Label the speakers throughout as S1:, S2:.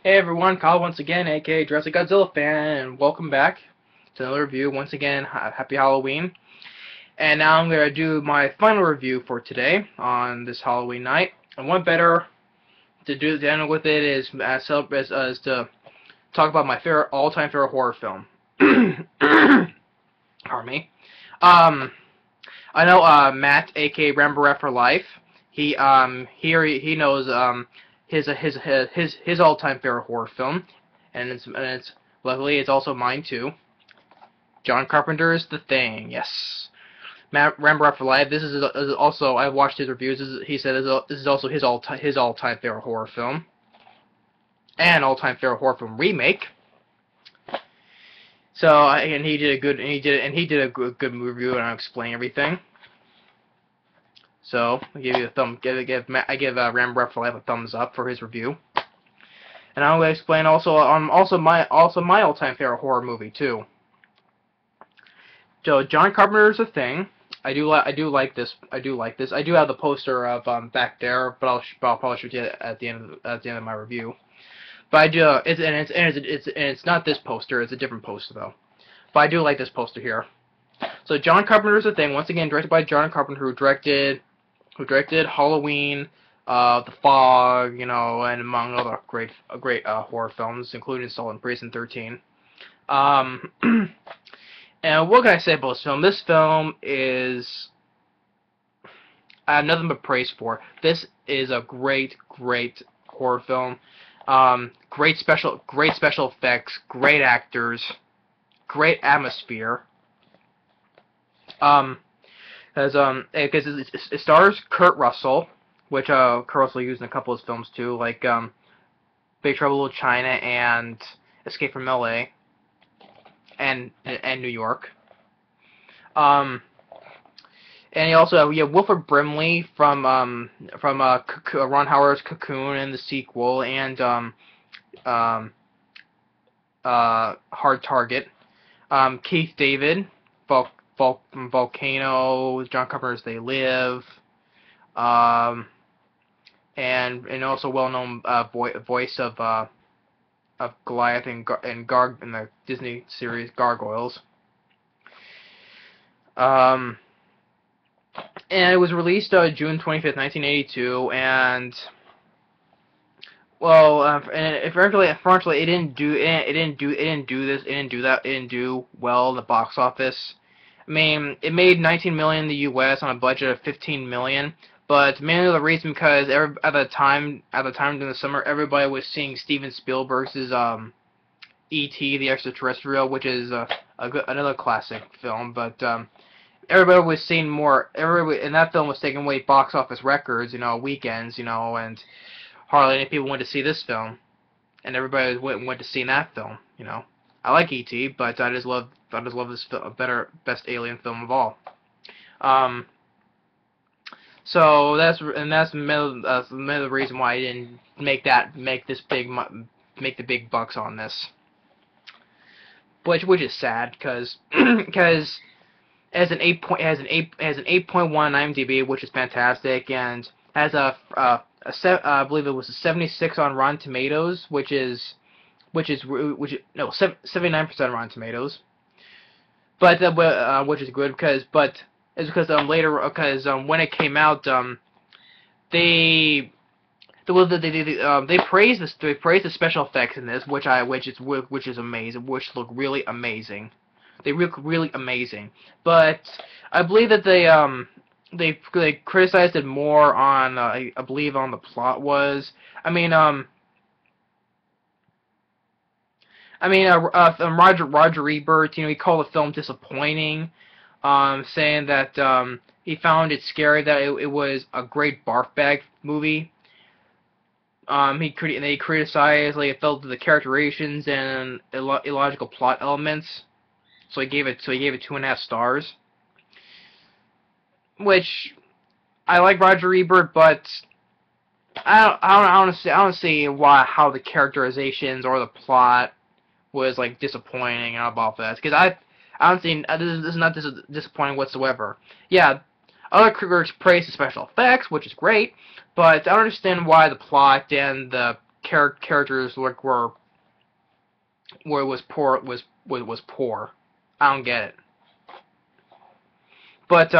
S1: Hey everyone, Kyle once again, aka Jurassic Godzilla fan, and welcome back to another review. Once again, happy Halloween. And now I'm going to do my final review for today on this Halloween night. And one better to end with it is as to talk about my all-time favorite horror film. Pardon me. I know Matt, aka Rambo for Life. He knows his all-time favorite horror film, and it's luckily it's also mine too. John Carpenter's The Thing. Yes, Matt Rambo for Life. This is also, I've watched his reviews. He said this is also his all-time favorite horror film, and all-time favorite horror film remake. So and he did a good review, and I'm explaining everything. So I give you I give Rambo for Life a thumbs up for his review. And I'm going to explain also my all-time favorite horror movie too. So John Carpenter's The Thing. I do like this. I do have the poster of back there, but I'll probably show you at the end of my review. But I do it's not this poster. It's a different poster though. But I do like this poster here. So John Carpenter's The Thing, once again directed by John Carpenter, who directed Halloween, The Fog, and among other great horror films, including Assault and Precinct 13. And what can I say about this film? This film is I have nothing but praise for. This is a great horror film. Great special effects, great actors, great atmosphere. Because it stars Kurt Russell, which Kurt Russell used in a couple of his films too, like Big Trouble in Little China and Escape from L.A. and New York. And you also have Wilford Brimley from Ron Howard's Cocoon and the sequel, and Hard Target. Keith David, Volcano, John Carpenter's They Live, and also well-known voice of Goliath in the Disney series Gargoyles. And it was released June 25th, 1982, and well, unfortunately, it didn't do well in the box office. I mean, it made $19 million in the U.S. on a budget of $15 million, but mainly the reason because at the time during the summer, everybody was seeing Steven Spielberg's E.T. the Extraterrestrial, which is another classic film, but everybody was seeing more. And that film was taking away box office records, weekends, and hardly any people went to see this film, and everybody went to see that film, I like E.T., but I just love this best alien film of all. So that's the reason why I didn't make the big bucks on this, which is sad because it has an 8.1 on IMDb, which is fantastic, and has I believe it was a 76 on Rotten Tomatoes, which is 79% Rotten Tomatoes, but which is good because when it came out, they praised the special effects in this, which is amazing, which look really amazing. They look really amazing, but I believe that they criticized it more on I believe on the plot was. Roger Ebert, he called the film disappointing, saying that he found it scary that it was a great barf bag movie. He criticized it felt the characterizations and illogical plot elements. So he gave it 2.5 stars. Which I like Roger Ebert, but I don't see how the characterizations or the plot was disappointing about that, because I don't see this is not disappointing whatsoever. Yeah, other critics praise the special effects, which is great, but I don't understand why the plot and the characters like were was poor. I don't get it. But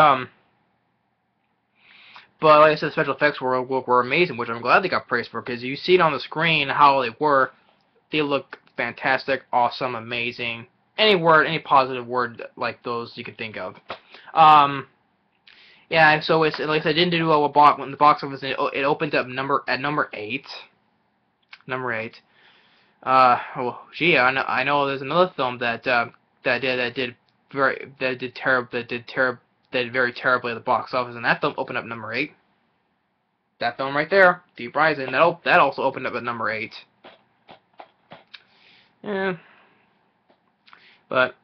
S1: like I said, the special effects were amazing, which I'm glad they got praised for, because you see it on the screen how they were. They look fantastic, awesome, amazing. Any word, any positive word like those you could think of. Yeah, so it's like I said, it didn't do well in the box office. It opened up at number 8. Number 8. Oh, gee, I know there's another film that did very terribly at the box office, and that film opened up number 8. That film right there, Deep Rising, that also opened up at number 8. Yeah, but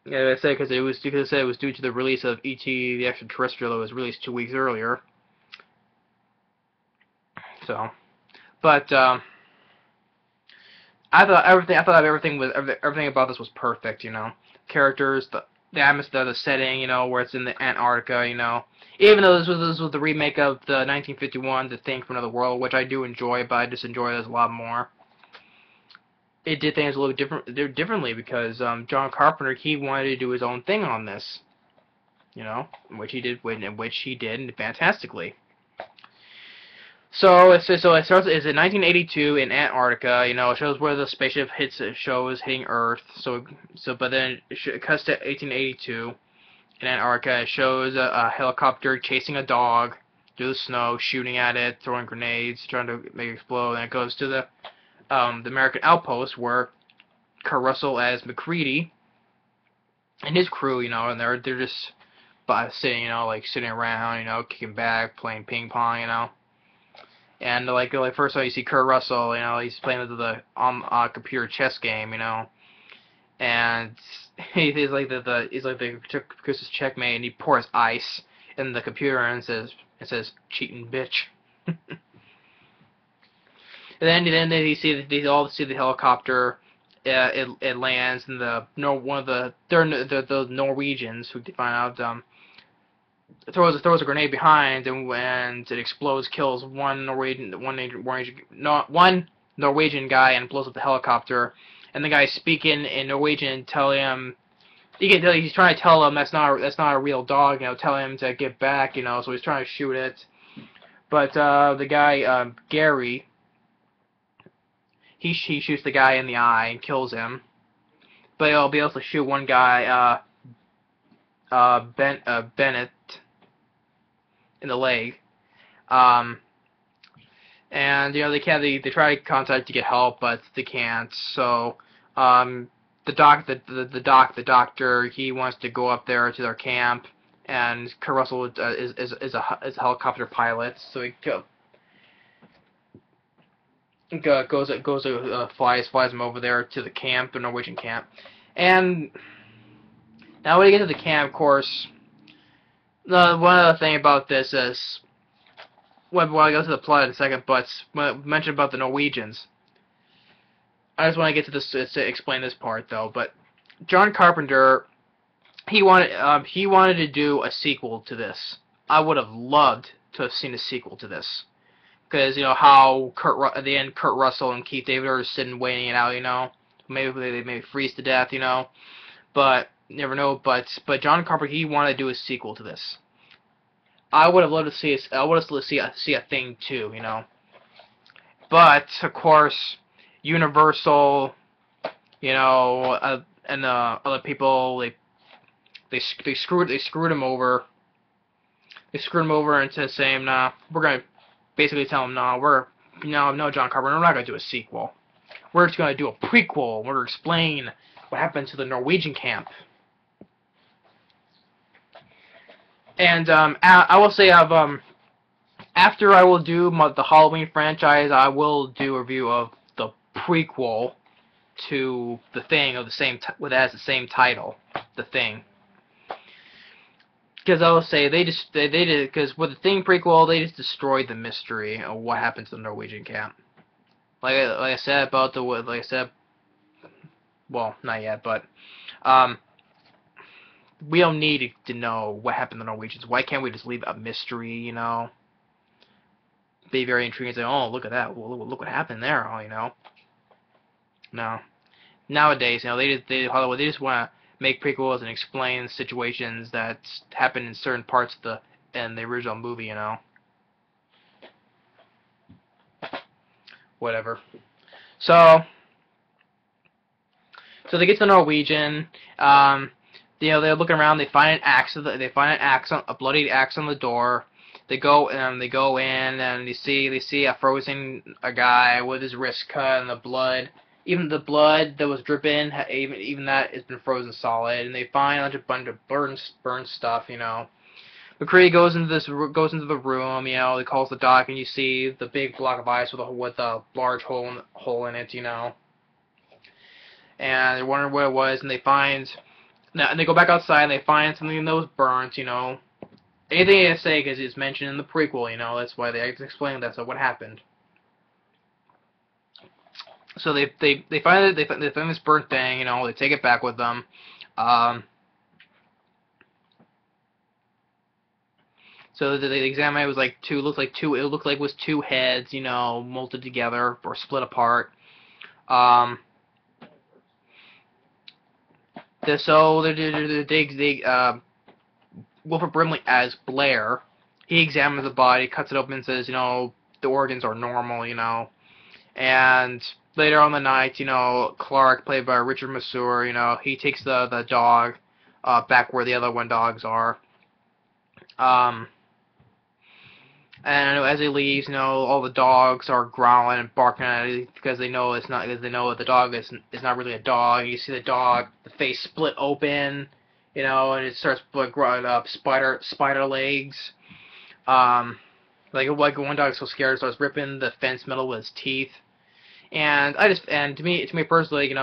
S1: yeah, I say because it was due to the release of E.T. the Extraterrestrial that was released 2 weeks earlier. So, but I thought everything about this was perfect. Characters, the atmosphere, the setting. Where it's in the Antarctica. Even though this was the remake of the 1951 The Thing from Another World, which I do enjoy, but I just enjoy this a lot more. It did things a little differently because John Carpenter, he wanted to do his own thing on this, which he did fantastically. So it starts. It's in 1982 in Antarctica. It shows where the spaceship shows hitting Earth. But then it cuts to 1882 in Antarctica. It shows a helicopter chasing a dog through the snow, shooting at it, throwing grenades, trying to make it explode. And it goes to the American outpost where Kurt Russell as McCready and his crew, and they're just sitting, sitting around, kicking back, playing ping pong, And like first time you see Kurt Russell, he's playing the computer chess game, and he's like the Chris's checkmate, and he pours ice in the computer and says cheating bitch. And then they all see the helicopter. It lands, and the Norwegians, who they find out throws a grenade behind, and it explodes, kills one Norwegian guy, and blows up the helicopter. And the guy speaking in Norwegian, tell him, you can tell he's trying to tell him that's not a real dog, tell him to get back, so he's trying to shoot it. But the guy Gary, he shoots the guy in the eye and kills him. But he'll be able to shoot one guy, Bennett, in the leg. And they try to contact to get help, but they can't. So the doctor, he wants to go up there to their camp, and Kurt Russell is a helicopter pilot, so he flies him over there to the camp, the Norwegian camp. And now when you get to the camp, of course, one other thing about this is, well, I go to the plot in a second, but when I mentioned about the Norwegians, I just want to get to this to explain this part though. But John Carpenter, he wanted to do a sequel to this. I would have loved to have seen a sequel to this. Because, how at the end Kurt Russell and Keith David are sitting waiting it out, maybe they may freeze to death, but you never know. But John Carpenter, he wanted to do a sequel to this. I would have loved to see see a Thing 2, But of course, Universal, and other people, they screwed him over. They screwed him over into saying, nah, we're gonna basically tell him, no, John Carpenter, we're not going to do a sequel. We're just going to do a prequel. We're going to explain what happened to the Norwegian camp. And I will say, after I will do the Halloween franchise, I will do a review of the prequel to The Thing of that has the same title, The Thing. Because I will say they did, because with the Thing prequel, they just destroyed the mystery of what happened to the Norwegian camp. Like I said about well, not yet, but we don't need to know what happened to the Norwegians. Why can't we just leave a mystery, be very intriguing. Say, oh, look at that. Well, look what happened there. Oh, No. Nowadays, Hollywood, they just want to make prequels and explain situations that happen in certain parts of the original movie. Whatever. So they get to Norwegian. They're looking around. They find an axe. A bloody axe on the door. They go in and they see a guy with his wrist cut and the blood. Even the blood that was dripping, even that has been frozen solid. And they find a bunch of burned stuff. McCree goes into the room. He calls the doc, and you see the big block of ice with a large hole in it. And they're wondering what it was, and they go back outside and they find something that was burnt. Anything I say because it's mentioned in the prequel. That's why they explain that. So what happened? So they find this burnt thing. They take it back with them. So they examine it. It was like two. It looked like it was two heads. Molded together or split apart. Wilford Brimley as Blair, he examines the body, cuts it open, and says, the organs are normal, And later on the night, Clark, played by Richard Masur, he takes the dog back where the other dogs are. And as he leaves, all the dogs are growling and barking at it because they know that the dog is not really a dog. You see the dog, the face split open, and it starts growing up spider legs. Like one dog is so scared, it starts ripping the fence metal with its teeth. And to me personally,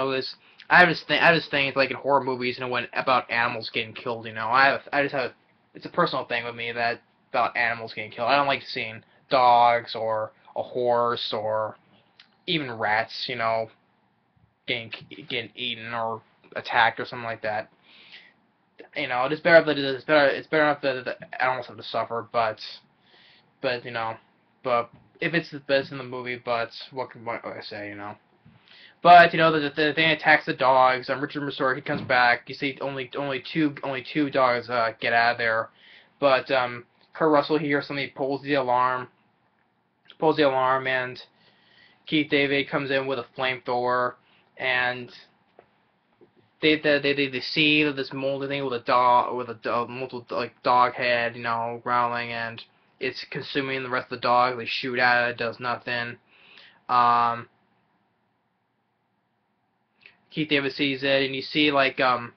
S1: I just think like in horror movies, when about animals getting killed, it's a personal thing with me that. About animals getting killed. I don't like seeing dogs or a horse or even rats, getting eaten or attacked or something like that. It's better if the animals have to suffer, but if it's the best in the movie, but what can I say, But the thing attacks the dogs. Richard Masur, he comes back. You see only two dogs get out of there, but Kurt Russell here suddenly pulls the alarm, and Keith David comes in with a flamethrower, and they see this moldy thing with a multiple dog head, growling, and it's consuming the rest of the dog. They shoot at it, it does nothing. Keith David sees it, and you see like I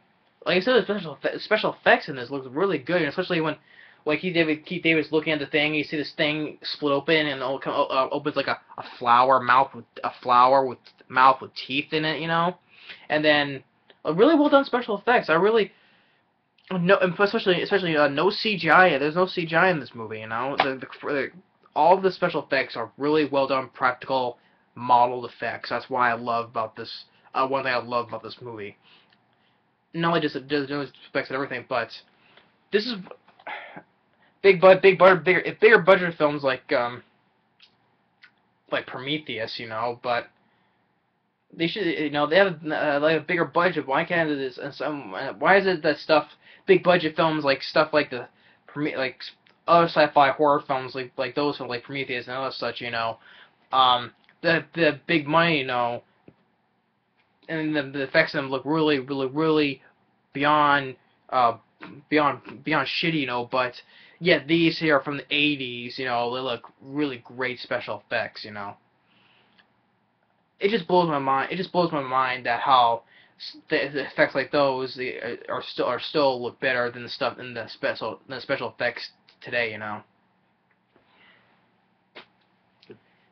S1: said, the special effects in this looks really good, and especially when. Keith David's looking at the thing. You see this thing split open, and it opens like a flower mouth with teeth in it, And then really well done special effects. Especially no CGI. There's no CGI in this movie. All of the special effects are really well done, practical, modeled effects. That's why I love about this. One thing I love about this movie. Not only just the effects and everything, but this is. Bigger budget films like Prometheus, but they should, they have like a bigger budget. Why can't this? Why is it that big budget films like stuff like other sci-fi horror films like those films like Prometheus and other such, the big money, and the effects of them look really beyond shitty, but. Yeah, these here are from the 80s, they look really great special effects, It just blows my mind. It just blows my mind that how the effects like those are still look better than the stuff in the special effects today,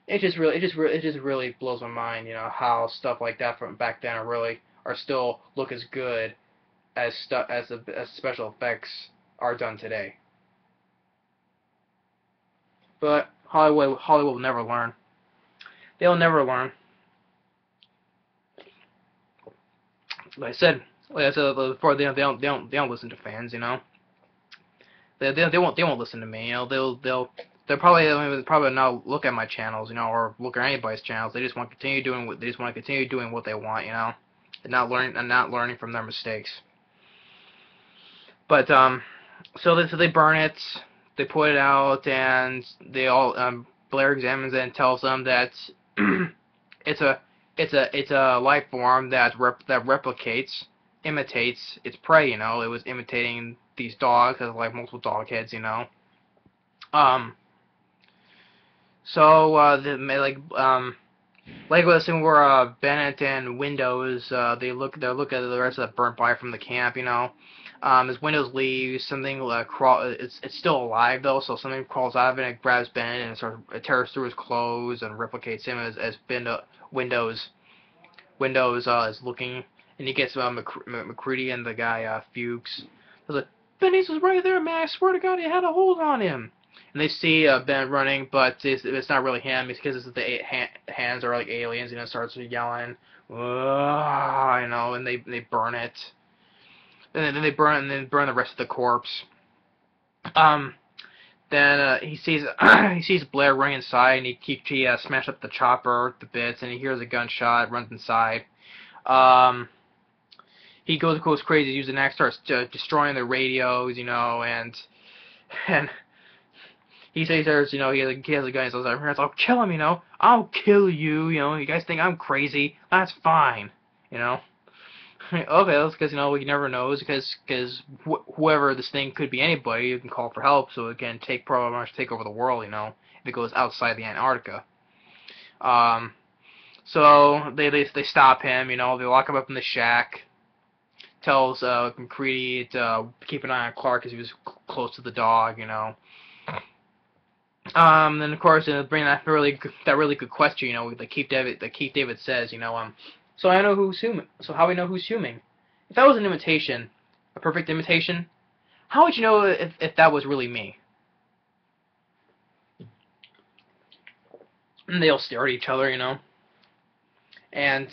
S1: It just really blows my mind, how stuff like that from back then are still look as good as special effects are done today. But Hollywood will never learn. They'll never learn. Like I said before, they don't listen to fans. They won't listen to me. They'll probably not look at my channels, or look at anybody's channels. They just want to continue doing what they want, and not learning from their mistakes. But so they burn it, they put it out, and they all Blair examines it and tells them that it's a life form that replicates, imitates its prey. It was imitating these dogs, has like multiple dog heads. So like with the scene where Bennett and Windows they look at the rest of the burnt body from the camp. As Windows leaves, something it's still alive though, so something crawls out of it and it grabs Bennett and it tears through his clothes and replicates him as Windows is looking, and he gets McCready and the guy Fuchs. I was like, Bennett was right there, man! I swear to God, he had a hold on him. And they see Ben running, but it's not really him because the hands are like aliens, starts yelling, and they burn it. And then they burn the rest of the corpse. Then he sees Blair running inside, and he smashed up the chopper to bits, and he hears a gunshot, runs inside. He goes crazy, uses an axe, starts destroying the radios, and he says he has a gun. He says, "I'll kill him, I'll kill you, You guys think I'm crazy? That's fine, Okay, that's because we never knows because whoever this thing could be, anybody, you can call for help, so it can take over the world, if it goes outside the Antarctica. So they stop him, they lock him up in the shack. Tells McCready to keep an eye on Clark because he was close to the dog, Then of course bring that really good question, that Keith David says, So I know who's human. So how do we know who's human? If that was an imitation, a perfect imitation, how would you know if that was really me? And they all stare at each other, and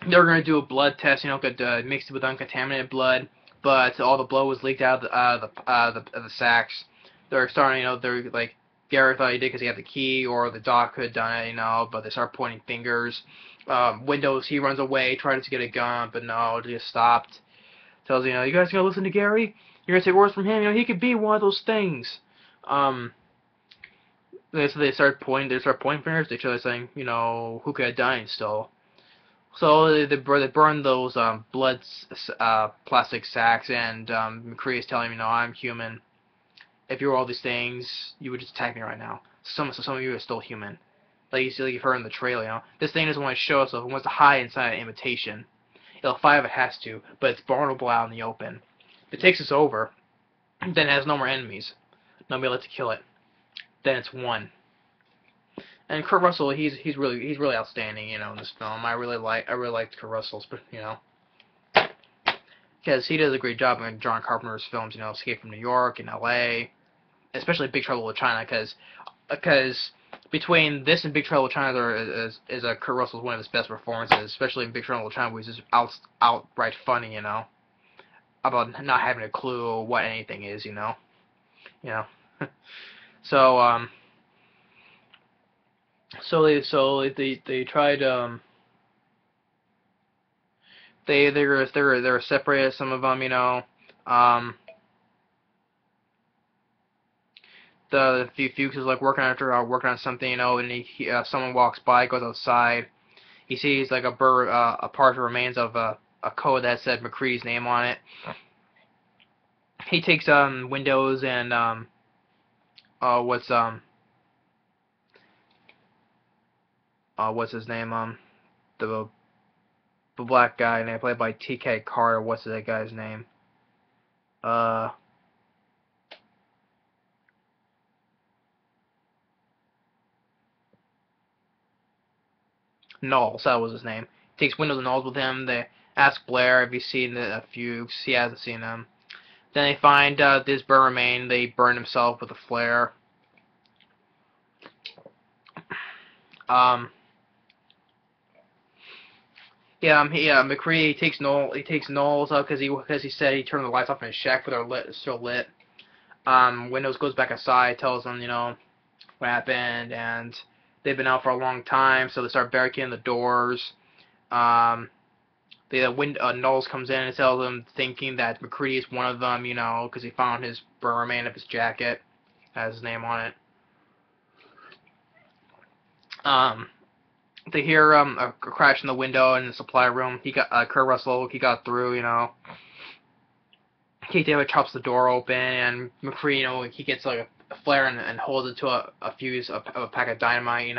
S1: they're gonna do a blood test, mixed it with uncontaminated blood, but all the blood was leaked out of the sacks. They're starting, they're like, Gary thought he did because he had the key, or the doc could have done it, but they start pointing fingers. Windows, he runs away, tries to get a gun, but no, just stopped. Tells you guys gonna listen to Gary? You're gonna take orders from him? He could be one of those things. So they start pointing fingers at each other, saying, who could have done it still? So they burn those blood plastic sacks, and McCree is telling him, I'm human. If you were all these things, you would just attack me right now. Some of you are still human. Like you've heard in the trailer, This thing doesn't want to show itself. It wants to hide inside an imitation. It'll fight if it has to, but it's vulnerable out in the open. If it takes us over, then it has no more enemies. Nobody left to kill it. Then it's one. And Kurt Russell, he's really outstanding, in this film. I really liked Kurt Russell's, because he does a great job in John Carpenter's films, Escape from New York and L.A., especially Big Trouble in China, because between this and Big Trouble in China is Kurt Russell's one of his best performances, especially in Big Trouble in China, where he's just outright funny, about not having a clue what anything is, So they tried they were separated, some of them, the Fuchs is like working on something, and someone walks by, goes outside. He sees like a partial remains of a code that said McCree's name on it. He takes Windows and what's his name, the black guy, and played by T.K. Carter. What's that guy's name? Knowles, that was his name. He takes Windows and Knowles with him. They ask Blair if he's seen the Fuchs. He hasn't seen them. Then they find this burn remain. They burn himself with a flare. McCree takes Knowles out because he said he turned the lights off in his shack, but they're still lit. Windows goes back outside, tells them, what happened, and they've been out for a long time, so they start barricading the doors. Knowles comes in and tells them, thinking that McCready is one of them, because he found his remain of his jacket, has his name on it. They hear a crash in the window in the supply room. Kurt Russell, he got through, Keith David chops the door open, and McCree, he gets like a flare and holds it to a fuse of a pack of dynamite,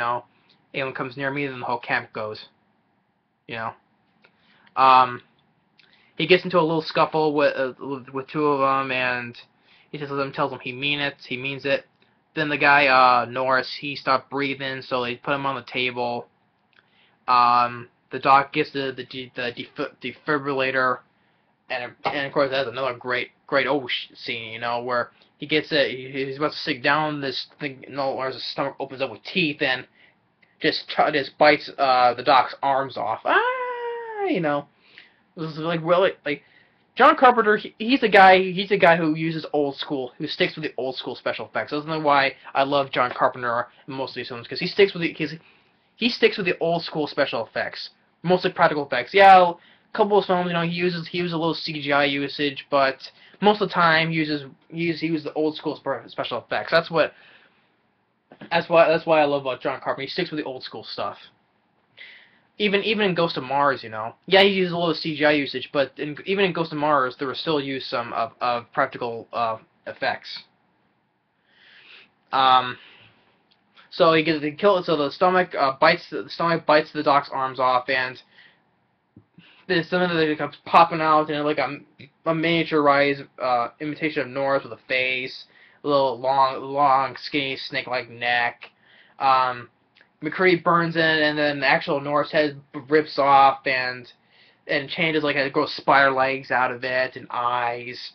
S1: Anyone comes near me, then the whole camp goes, He gets into a little scuffle with two of them, and he tells them he means it. Then the guy, Norris, he stopped breathing, so they put him on the table. The doc gets the defibrillator, and of course that's another great scene, where he gets it. He's about to sit down. This thing, where his stomach opens up with teeth and just bites the doc's arms off. This is really John Carpenter. He's a guy who uses old school, who sticks with the old school special effects. That's why I love John Carpenter in most of these films, because he sticks with the old school special effects, mostly practical effects. Yeah, a couple of films, he uses a little CGI usage, but most of the time he uses the old school special effects. That's why I love about John Carpenter. He sticks with the old school stuff. Even in Ghost of Mars, yeah, he uses a little CGI usage, but even in Ghost of Mars, there was still use some of practical effects. So he gets killed. So the stomach bites the doc's arms off, and there's something that comes popping out in like a miniaturized imitation of Norris with a face, a little long, skinny snake-like neck. McCready burns in, and then the actual Norris head rips off and changes, like it grows spider legs out of it and eyes.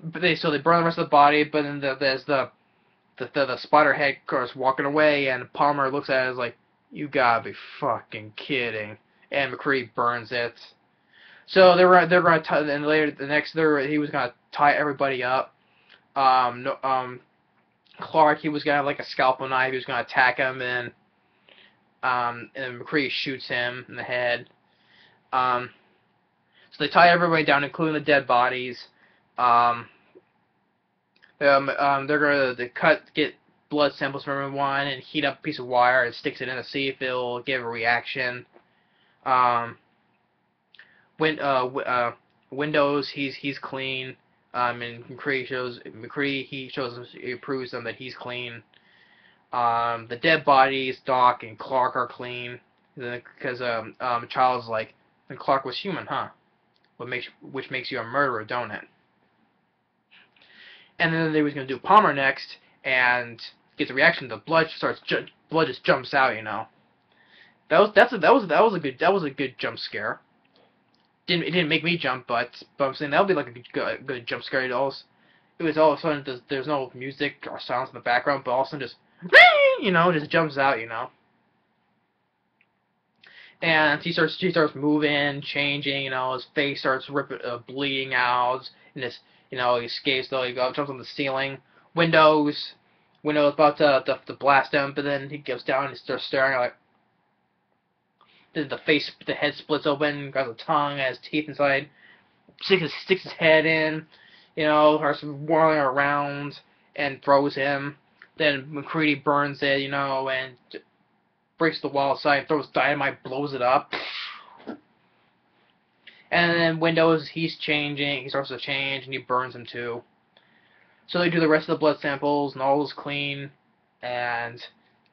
S1: But they burn the rest of the body, but then there's the spider head goes walking away, and Palmer looks at it as like, you gotta be fucking kidding. And McCready burns it. So they're gonna tie, and later he was gonna tie everybody up. Clark, he was gonna have like a scalpel knife. He was gonna attack him, and McCready shoots him in the head. So they tie everybody down, including the dead bodies. They're gonna get blood samples from everyone and heat up a piece of wire and sticks it in to see if it'll give a reaction. Windows, he's clean. And he proves them that he's clean. The dead bodies, Doc and Clark, are clean, because Child's like, and Clark was human, huh? Which makes you a murderer, don't it? And then they was gonna do Palmer next, and gets a reaction. The blood just jumps out, That was a good jump scare. It didn't make me jump, but I'm saying that would be like a good jump scare. It was all of a sudden there's no music or silence in the background, but all of a sudden just just jumps out, And she starts moving, changing, his face starts bleeding out, and he escapes though. He jumps on the ceiling. Windows about to blast him, but then he goes down and starts staring like. The head splits open, got a tongue, has teeth inside, sticks his head in, starts whirling around and throws him. Then McCready burns it, and breaks the wall aside, throws dynamite, blows it up. And then Windows, he starts to change, and he burns him too. So they do the rest of the blood samples, and all is clean, and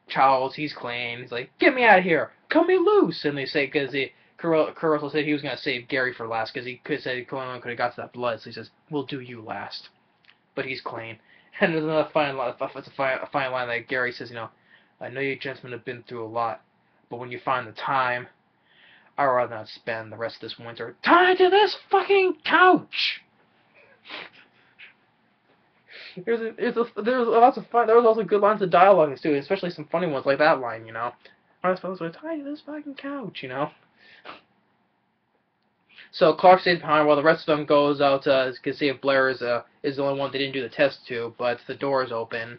S1: Charles, he's clean. He's like, get me out of here, cut me loose. And they say, because Kurt Russell said he was going to save Gary for last, because he could have got to that blood. So he says, we'll do you last. But he's clean. And there's another fine line that Gary says, I know you gentlemen have been through a lot, but when you find the time, I'd rather not spend the rest of this winter tied to this fucking couch. There was also good lines of dialogue too, especially some funny ones like that line, I was supposed to tie to this fucking couch, So Clark stays behind while the rest of them goes out to see if Blair is the only one they didn't do the test to, but the door is open.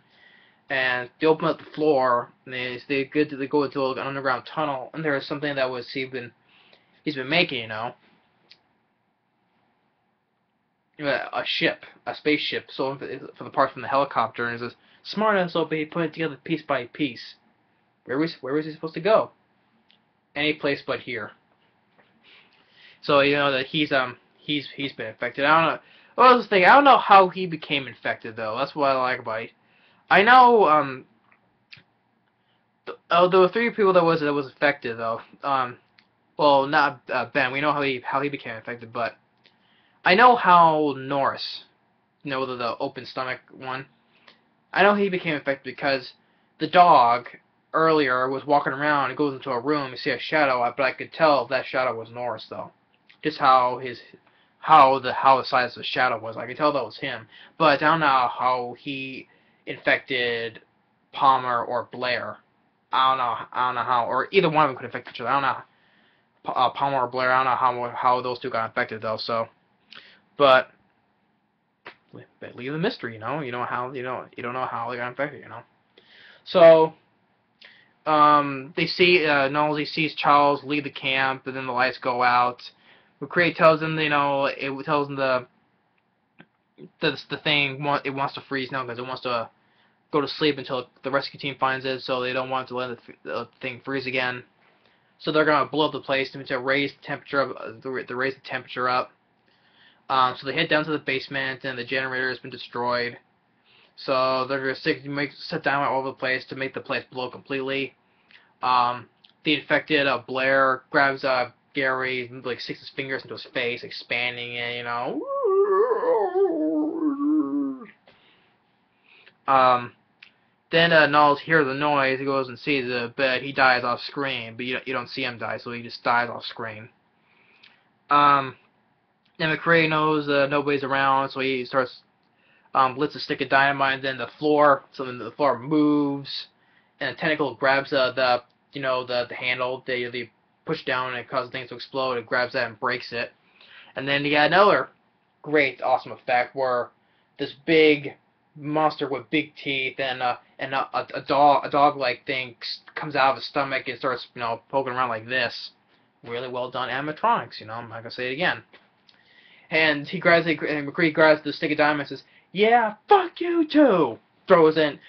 S1: And they open up the floor, and they go into an underground tunnel, and there's something that he's been making, a ship, a spaceship, so for the parts from the helicopter, and he says, smart ass, so he put it together piece by piece. Where was he supposed to go? Any place but here. So that he's been infected. I don't know. Well, that's the thing. I don't know how he became infected though. That's what I like about it. I know there were 3 people that was affected though. Well, not Ben. We know how he became infected, but I know how Norris, the open stomach one. I know he became infected because the dog earlier was walking around and goes into a room and see a shadow, but I could tell that shadow was Norris though. Just how the size of the shadow was. I could tell that was him. But I don't know how he infected Palmer or Blair. I don't know how, or either one of them could infect each other. I don't know Palmer or Blair. I don't know how those 2 got infected though. So, but leave the mystery. You don't know how they got infected. So they see Knowles sees Charles leave the camp, and then the lights go out. McCrae tells him, it tells him the thing it wants to freeze now because it wants to go to sleep until the rescue team finds it, so they don't want to let the thing freeze again. So they're gonna blow up the place to raise the temperature up. So they head down to the basement, and the generator has been destroyed. So they're gonna set dynamite all over the place to make the place blow completely. The infected Blair grabs Gary, sticks his fingers into his face, expanding it, Then Knowles hears the noise. He goes and sees it, but he dies off screen. But you don't see him die, so he just dies off screen. Then McCrae knows nobody's around, so he starts lets a stick of dynamite, and then the floor moves, and a tentacle grabs the handle. They push down, and it causes things to explode. It grabs that and breaks it. And then you got another great, awesome effect where this big monster with big teeth and a dog-like thing comes out of his stomach and starts poking around like this. Really well done animatronics. I'm not gonna say it again. And McCree grabs the stick of dynamite and says, "Yeah, fuck you too." Throws in,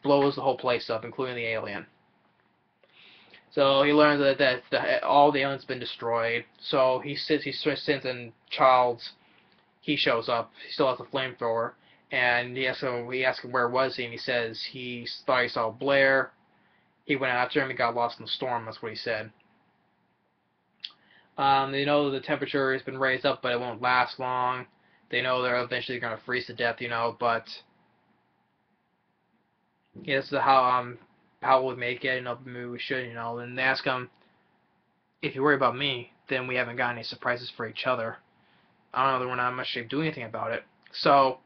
S1: blows the whole place up, including the alien. So he learns that all the aliens been destroyed. So he sends in Childs. He shows up. He still has a flamethrower, and he asks him where was he, and he says he thought he saw Blair. He went after him. He got lost in the storm. That's what he said. They know the temperature has been raised up, but it won't last long. They know they're eventually going to freeze to death, but yeah, this is how we make it, maybe we should, and they ask him, if you worry about me, then we haven't got any surprises for each other. I don't know, we're not much shape doing anything about it. So,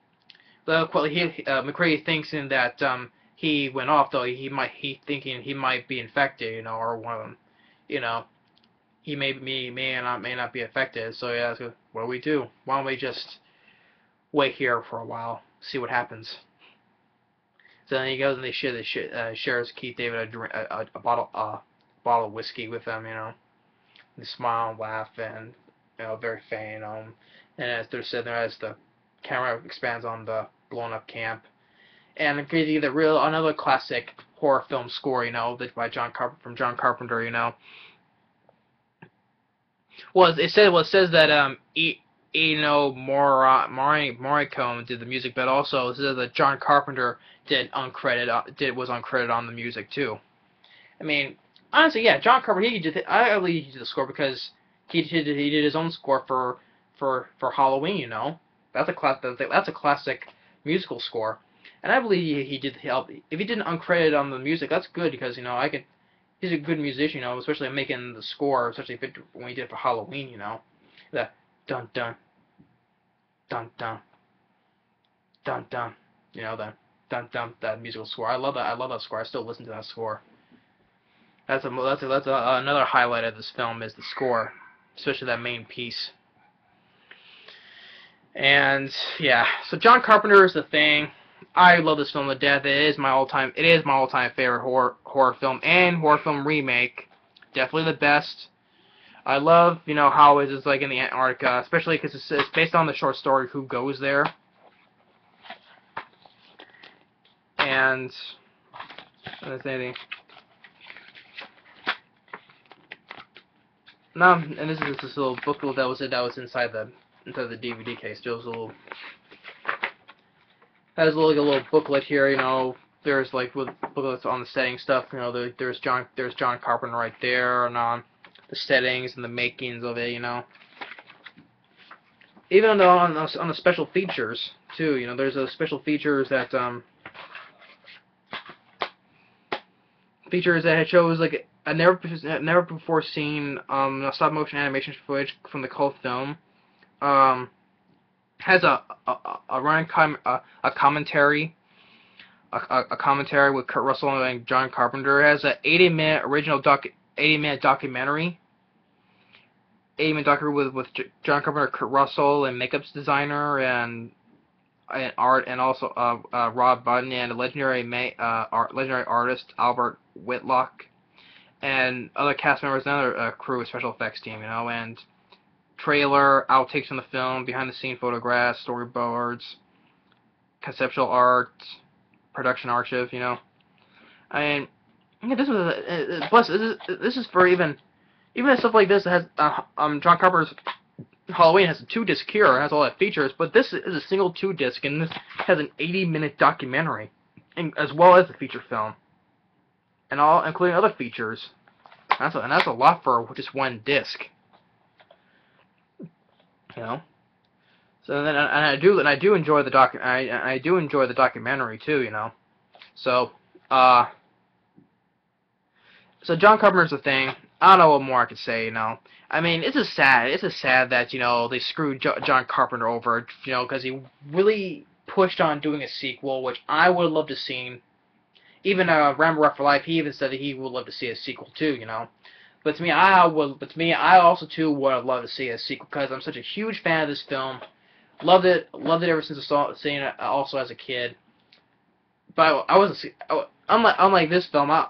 S1: McCrae thinks that he went off, though, thinking he might be infected, or one of them, he may not be affected, so he asks, what do we do? Why don't we just wait here for a while, see what happens? So then he goes and they shares Keith David a bottle of whiskey with them, They smile and laugh and very funny, And as they're sitting there, as the camera expands on the blown up camp, and another classic horror film score, by John Carpenter, Well, it says that Morricone did the music, but also it says that John Carpenter was uncredited on the music too. I mean, honestly, yeah, John Carpenter I believe he did the score because he did his own score for Halloween. That's a classic musical score, and I believe he did help. If he didn't uncredited on the music, that's good because he's a good musician, especially making the score, especially when he did it for Halloween, the dun dun dun dun dun dun, the dun dun, that musical score. I love that score. I still listen to that score. That's another highlight of this film is the score. especially that main piece. And yeah, so John Carpenter is the thing. I love this film to death. It is my all-time favorite horror film and horror film remake. Definitely the best. I love, how it's like in the Antarctica, especially because it's based on the short story Who Goes There. And let's say anything. No, and this is this little booklet that was inside the DVD case. There was a little a little booklet here. There's like with booklets on the setting stuff. There's John Carpenter right there, and the settings and the makings of it. Even on the special features too. There's a special features that shows like a never before seen stop motion animation footage from the cult film. Has a running commentary with Kurt Russell and John Carpenter. It has a 80-minute documentary. 80-minute documentary with John Carpenter, Kurt Russell, and makeup designer and art, and also Rob Button and legendary artist Albert Whitlock, and other cast members and other crew, special effects team, and trailer, outtakes from the film, behind-the-scene photographs, storyboards, conceptual art, production archive, I mean, this was plus this is for even stuff like this that has John Carpenter's Halloween has a 2-disc here, it has all that features, but this is a single 2-disc, and this has an 80-minute documentary, as well as a feature film, and including other features. That's a lot for just one disc. So then, and I do enjoy the documentary too. So so John Carpenter's the thing. I don't know what more I could say. I mean, it's just sad that they screwed John Carpenter over. Because he really pushed on doing a sequel, which I would love to see. Even Rambo After Life, he even said that he would love to see a sequel too. But to me, I also too would have loved to see a sequel because I'm such a huge fan of this film. Loved it ever since seeing it also as a kid. But I wasn't unlike this film. I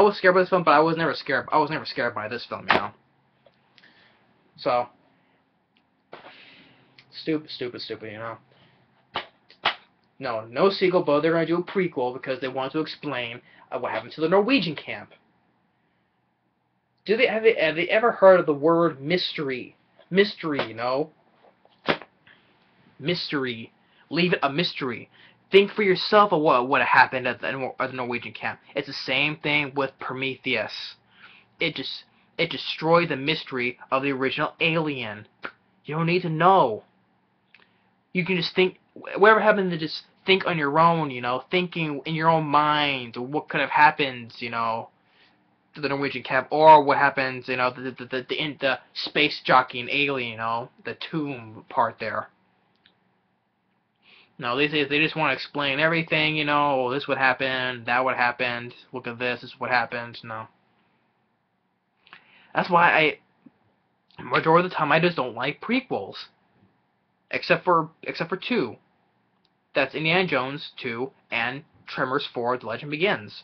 S1: was scared by this film, but I was never scared by this film. So stupid. No sequel, but they're gonna do a prequel because they want to explain what happened to the Norwegian camp. Have they ever heard of the word mystery? Mystery, Mystery. Leave it a mystery. Think for yourself of what happened at the Norwegian camp. It's the same thing with Prometheus. It destroyed the mystery of the original alien. You don't need to know. You can just think. Whatever happened to just think on your own, thinking in your own mind, what could have happened, to the Norwegian camp, or what happens, the space jockeying alien, the tomb part there. No, they just want to explain everything, oh, this would happen, that would happen, look at this is what happened, no. That's why majority of the time, I just don't like prequels. Except for 2. That's Indiana Jones 2 and Tremors 4, The Legend Begins.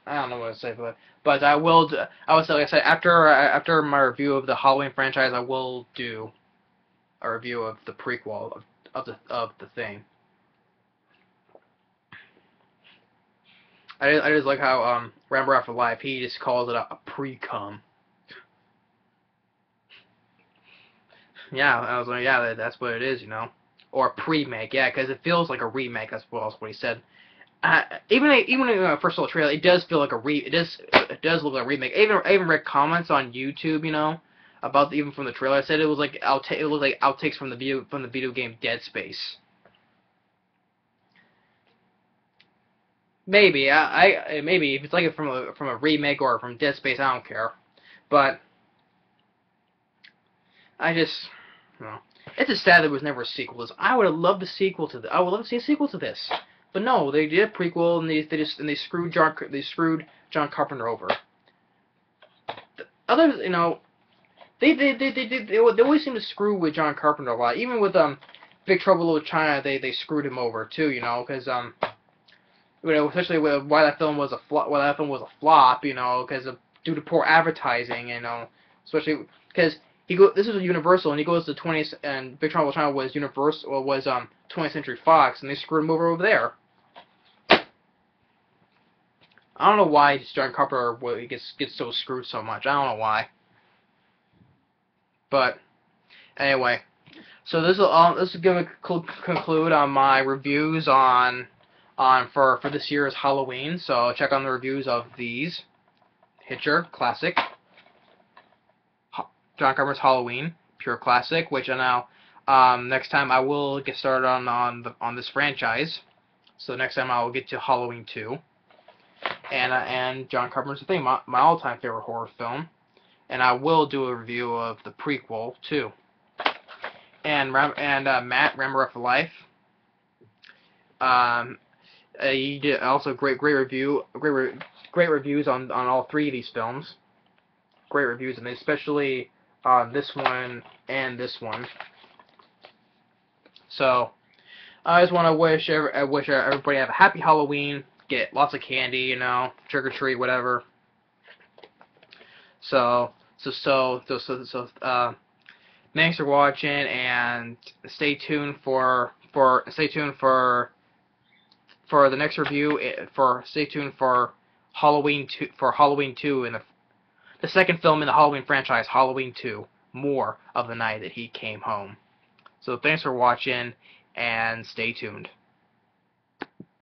S1: I don't know what to say for that, but I will say, like I said, after my review of the Halloween franchise, I will do a review of the prequel of the thing. I just like how Rambo After Life, he just calls it a pre-cum. Yeah, I was like, yeah, that's what it is, or a pre-make, yeah, because it feels like a remake. That's what he said. Even in first little trailer, it does feel like it does look like a remake. I even read comments on YouTube, about even from the trailer. I said it was like it looked like outtakes from the video game Dead Space. Maybe maybe if it's like from a remake or from Dead Space, I don't care. But I just, it's just sad there was never a sequel to this. I would have loved a sequel to this. I would love to see a sequel to this. But no, they did a prequel, and they screwed John Carpenter over. Others, you know, they always seem to screw with John Carpenter a lot. Even with Big Trouble in Little China, they screwed him over too. You know, because you know, especially with why that film was a flop. You know, because due to poor advertising. You know, especially because this was Universal, and he goes to 20th, and Big Trouble in Little China was Universal, or was 20th Century Fox, and they screwed him over there. I don't know why John Carpenter gets so screwed so much. I don't know why. But anyway, so this is going to conclude on my reviews for this year's Halloween. So check on the reviews of these: Hitcher, classic; John Carpenter's Halloween, pure classic. Which I now next time I will get started on this franchise. So next time I will get to Halloween 2. And John Carpenter's Thing, my all-time favorite horror film, and I will do a review of the prequel too. And Matt, Rammer for Life, he did also great reviews on all three of these films. Great reviews, and especially this one and this one. So I just want to wish everybody have a happy Halloween. Get lots of candy, you know, trick or treat, whatever. So, thanks for watching, and stay tuned for the next review. Stay tuned for Halloween 2, and the second film in the Halloween franchise, Halloween 2, More of the Night That He Came Home. So thanks for watching, and stay tuned.